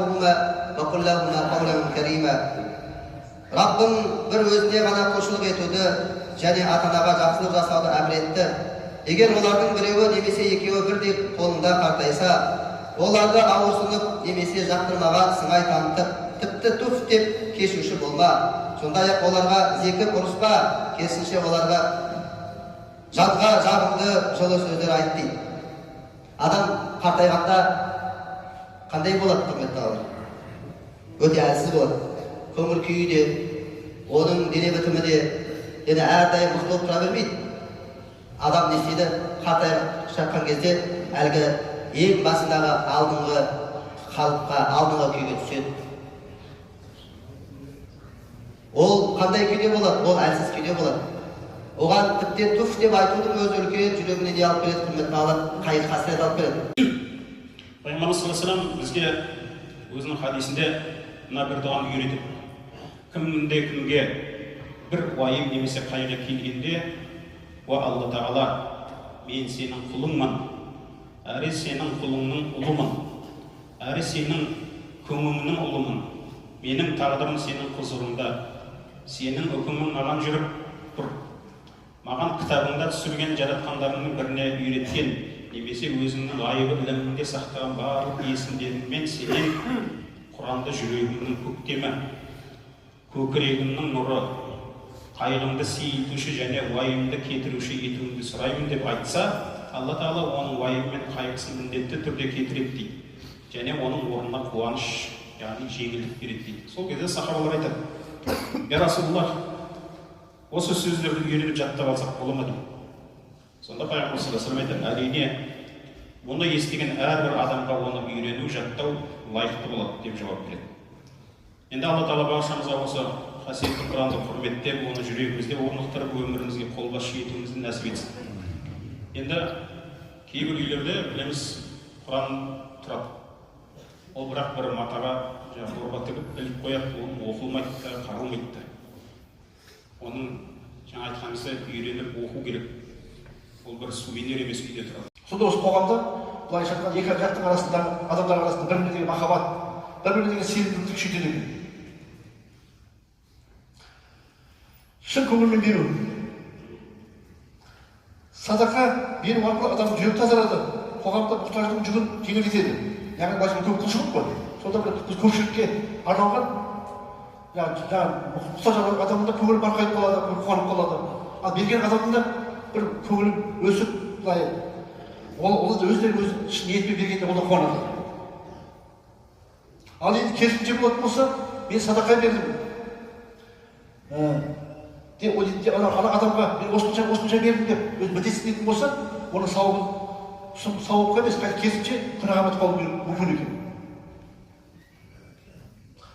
فخاطبهما وقل لهما قولا كريما. Rabbim bir özüne gana koşuluk etudi және ата-анаға жақсылық жасауды әмір етті. Егер олардың біреуі немесе екеуі бірдей қолында қартайса, оларды ауырсынып немесе жақтырмаған сыңай танытып, тіпті туф деп кешуші болма. Сондай-ақ оларға зекіп ұрыспа, керісінше оларға жанға жағымды жылы сөздер айт дейді. Адам қартайғанда қандай болады, құрметті ағалар? Өте әлсіз болады. Көңіл күйі де, оның дене бітімі де әрдайым мықты болып тұра бермейді. Адам не істейді? Қартайып жатқан кезде әлгі ең басындағы алдыңғы қалыпқа, алдыңғы күйге түседі. Ол қандай күйде болады? Ол әлсіз күйде болады. Оған тіптен туф деп айтудың өзі үлкен жүрегіне не алып келеді, құрметті ағалар, қайғы қасірет алып келеді. Пайғамбарымыз саллаллаху алейхи ва саллям бізге өзінің хадисінде мына бір дұғаны үйретіп, кімде-кімге бір уайым немесе қайғы келгенде, уа Алла Тағала, мен сенің құлыңмын, әрі сенің құлыңның ұлымын, әрі сенің көңіліңнің ұлымын, менің тағдырым сенің құзырыңда, сенің үкімің маған жүріп тұр. Маған кітабыңда түсірген жаратқандарыңның біріне үйреткен, немесе өзіңнің ғайыбы іліміңде сақтаған барлық есімдеріңмен сенен Құранды жүрегімнің көктемі, көкірегімнің нұры, қайғымды сейілтуші және уайымды кетіруші етуіңді сұраймын деп айтса, Алла Тағала оның уайымы мен қайғысын міндетті түрде кетіреді дейді. Және оның орнына қуаныш, яғни жеңілдік береді дейді. Сол кезде сахабалар айтады: "Я Расулаллах, осы сөздерді үйреніп жаттап алсақ бола ма?" дейді. Сонда Пайғамбар саллаллаху алейхи ва саллям айтады: "Әрине, мұны естіген әрбір адамға оны үйрену, жаттау лайықты болады" деп жауап береді. Енді Алла Тағала баршамызға осы қасиетті Құранды құрметтеп, оны жүрегімізде орнықтырып, өмірімізге қолбасшы етуімізді нәсіп етсін. Енді кейбір үйлерде білеміз, Құран тұрады. Ол бірақ бір матаға дорба тігіп іліп қояды, оның оқылмайды, қаралмайды. Оның жаңа айтқанымызда үйреніп оқу керек. Ол бір сувенир емес, үйде тұрады. Сонда осы қоғамда былайша айтқанда екі жақтың арасындағы адамдар арасында бір-біріне деген махаббат, бір-біріне деген сенімділік күшейтеді екен. Шын көңілмен беру. Садақа беру арқылы адамның жүрегі тазарады, қоғамда мұқтаждың жүгін жеңілдетеді. Яғни былайша көп құлшылық қой. Сонда біз көпшілікке арналған мұқтаж адамның көңілі барқайып қалады, қуанып қалады. Ал берген адамның да бір көңілі өсіп, былай ол өздері өз ниетпен бергенде ол да қуанады. Ал енді керісінше болатын болса, мен садақа бердім. Ана адамға мен осынша бердім деп өз мүддесін дейтін болса, оның сауапқа емес, керісінше күнәға қалу мүмкін екен.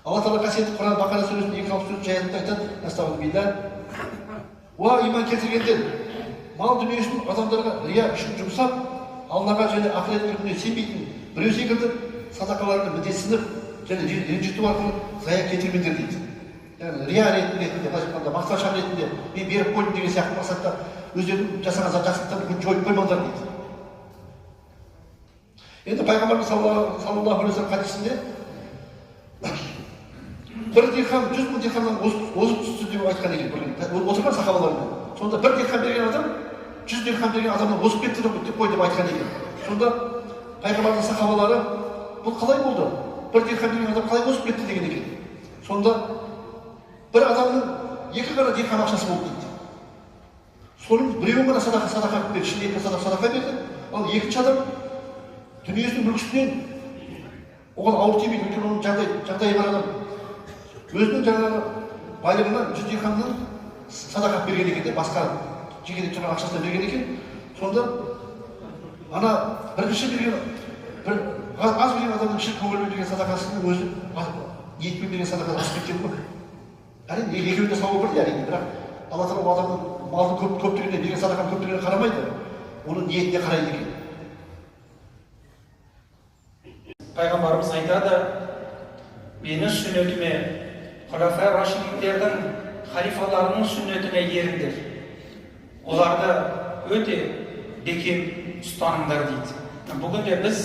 Алла Тағала қасиетті Құран Бақара сүресінің 263 аятында айтады: "Астағфируллах. Уа иман келтіргендер, мал дүниесін адамдарға рия үшін жұмсап, Аллаға және ақырет күніне сенбейтін біреу секілді садақаларды мүддесініп және ренжіту арқылы зая кетірмеңдер" дейді. Яғни рия ретінде, мақтаншақ ретінде мен беріп қойдым деген сияқты мақсатта өздерінің жасаған жақсылықтарын жойып қоймаңдар дейді. Енді Пайғамбарымыз саллаллаху алейхи ва саллям хадисінде бір дирхам 100 мың дирхамнан озып түсті деп айтқан екен. Отырған сахабалармен. Сонда бір дирхам берген адам 100 дирхам берген адамнан озып кетті деп қой деп айтқан екен. Сонда Пайғамбардың сахабалары бұл қалай болды? Бір дирхам берген адам қалай озып кетті деген екен. Сонда бір адамның екі ғана дирхам ақшасы болды дейді. Соның біреуін ғана садақа берді, ішінде садақа берді. Ал екінші адам дүниесінің мүлкісінен оған ауыр тимейді, өйткені оның жағдайы бар адам. Өзінің жаңағы байлығынан 100 дирхамнан садақа берген екен де, басқа жекелеп тұрған ақшасына берген екен. Сонда ана бірінші берген, аз берген адамның шын көңілмен берген садақасының өзі ниетпен берген садақасы асып кеткен ғой. Әрине, екеуінде сауап бірдей әрине, бірақ Алла Тағала адамның малдың көптігіне, берген садақаның көптігіне қарамайды, оның ниетіне қарайды екен. Пайғамбарымыз айтады: "Менің сүннетіме, Хулафа рашидиндердің халифаларының сүннетіне еріңдер. Оларды өте бекем ұстаныңдар" дейді. Бүгінде біз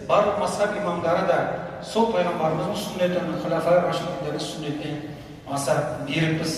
барлық мазхаб имамдары да сол пайғамбарымыздың сүннетін, хулафа рашидтердің сүннетіне аса берікпіз.